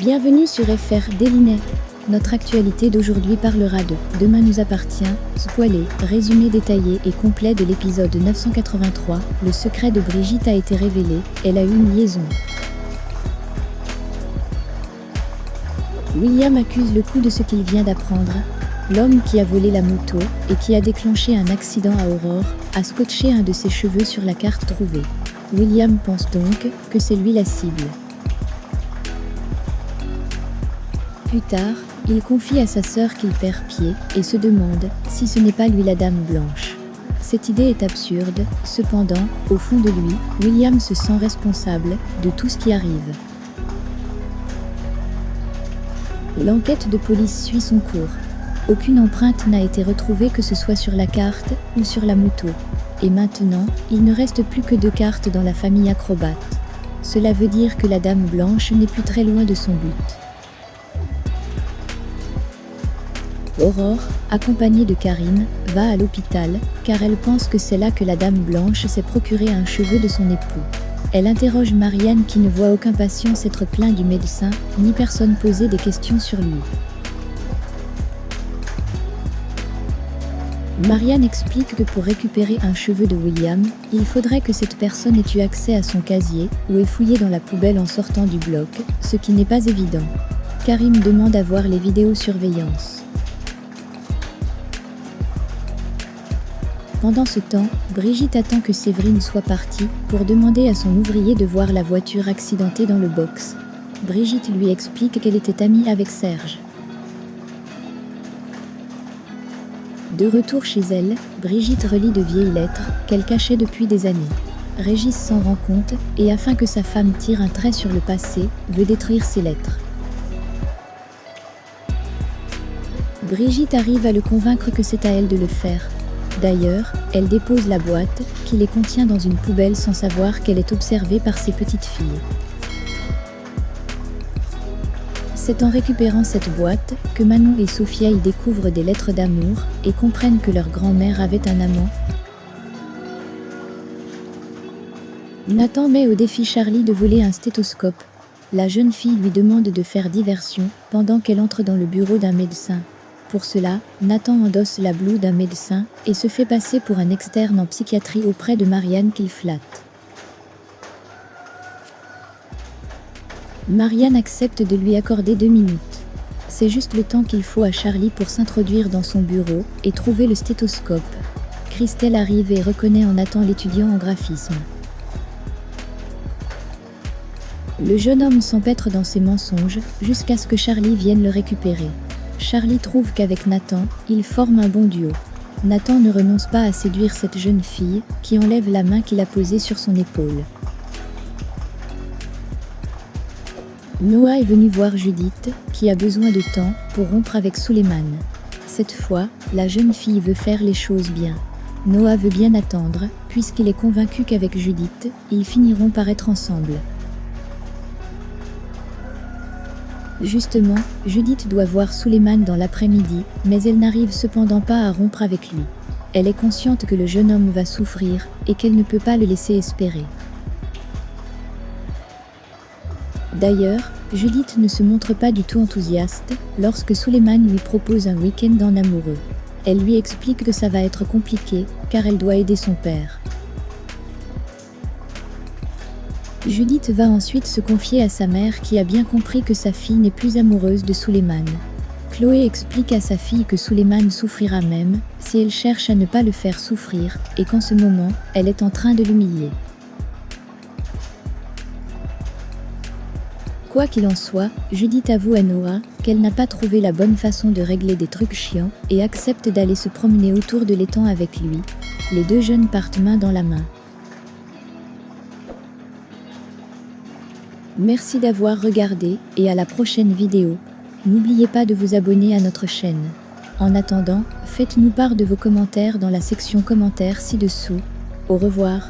Bienvenue sur FR Dailynet. Notre actualité d'aujourd'hui parlera de « Demain nous appartient », spoilé, résumé détaillé et complet de l'épisode 983, le secret de Brigitte a été révélé, elle a eu une liaison. William accuse le coup de ce qu'il vient d'apprendre. L'homme qui a volé la moto et qui a déclenché un accident à Aurore a scotché un de ses cheveux sur la carte trouvée. William pense donc que c'est lui la cible. Plus tard, il confie à sa sœur qu'il perd pied et se demande si ce n'est pas lui la dame blanche. Cette idée est absurde, cependant, au fond de lui, William se sent responsable de tout ce qui arrive. L'enquête de police suit son cours. Aucune empreinte n'a été retrouvée, que ce soit sur la carte ou sur la moto. Et maintenant, il ne reste plus que 2 cartes dans la famille acrobate. Cela veut dire que la dame blanche n'est plus très loin de son but. Aurore, accompagnée de Karim, va à l'hôpital, car elle pense que c'est là que la dame blanche s'est procuré un cheveu de son époux. Elle interroge Marianne qui ne voit aucun patient s'être plaint du médecin, ni personne poser des questions sur lui. Marianne explique que pour récupérer un cheveu de William, il faudrait que cette personne ait eu accès à son casier, ou ait fouillé dans la poubelle en sortant du bloc, ce qui n'est pas évident. Karim demande à voir les vidéosurveillance. Pendant ce temps, Brigitte attend que Séverine soit partie pour demander à son ouvrier de voir la voiture accidentée dans le box. Brigitte lui explique qu'elle était amie avec Serge. De retour chez elle, Brigitte relit de vieilles lettres qu'elle cachait depuis des années. Régis s'en rend compte et, afin que sa femme tire un trait sur le passé, veut détruire ces lettres. Brigitte arrive à le convaincre que c'est à elle de le faire. D'ailleurs, elle dépose la boîte, qui les contient dans une poubelle sans savoir qu'elle est observée par ses petites filles. C'est en récupérant cette boîte que Manon et Sophia y découvrent des lettres d'amour et comprennent que leur grand-mère avait un amant. Nathan met au défi Charlie de voler un stéthoscope. La jeune fille lui demande de faire diversion pendant qu'elle entre dans le bureau d'un médecin. Pour cela, Nathan endosse la blouse d'un médecin et se fait passer pour un externe en psychiatrie auprès de Marianne qu'il flatte. Marianne accepte de lui accorder 2 minutes. C'est juste le temps qu'il faut à Charlie pour s'introduire dans son bureau et trouver le stéthoscope. Christelle arrive et reconnaît en Nathan l'étudiant en graphisme. Le jeune homme s'empêtre dans ses mensonges jusqu'à ce que Charlie vienne le récupérer. Charlie trouve qu'avec Nathan, ils forment un bon duo. Nathan ne renonce pas à séduire cette jeune fille, qui enlève la main qu'il a posée sur son épaule. Noah est venu voir Judith, qui a besoin de temps pour rompre avec Suleiman. Cette fois, la jeune fille veut faire les choses bien. Noah veut bien attendre, puisqu'il est convaincu qu'avec Judith, ils finiront par être ensemble. Justement, Judith doit voir Suleiman dans l'après-midi, mais elle n'arrive cependant pas à rompre avec lui. Elle est consciente que le jeune homme va souffrir et qu'elle ne peut pas le laisser espérer. D'ailleurs, Judith ne se montre pas du tout enthousiaste lorsque Suleiman lui propose un week-end en amoureux. Elle lui explique que ça va être compliqué car elle doit aider son père. Judith va ensuite se confier à sa mère qui a bien compris que sa fille n'est plus amoureuse de Suleiman. Chloé explique à sa fille que Suleiman souffrira même si elle cherche à ne pas le faire souffrir et qu'en ce moment, elle est en train de l'humilier. Quoi qu'il en soit, Judith avoue à Noah qu'elle n'a pas trouvé la bonne façon de régler des trucs chiants et accepte d'aller se promener autour de l'étang avec lui. Les 2 jeunes partent main dans la main. Merci d'avoir regardé et à la prochaine vidéo. N'oubliez pas de vous abonner à notre chaîne. En attendant, faites-nous part de vos commentaires dans la section commentaires ci-dessous. Au revoir.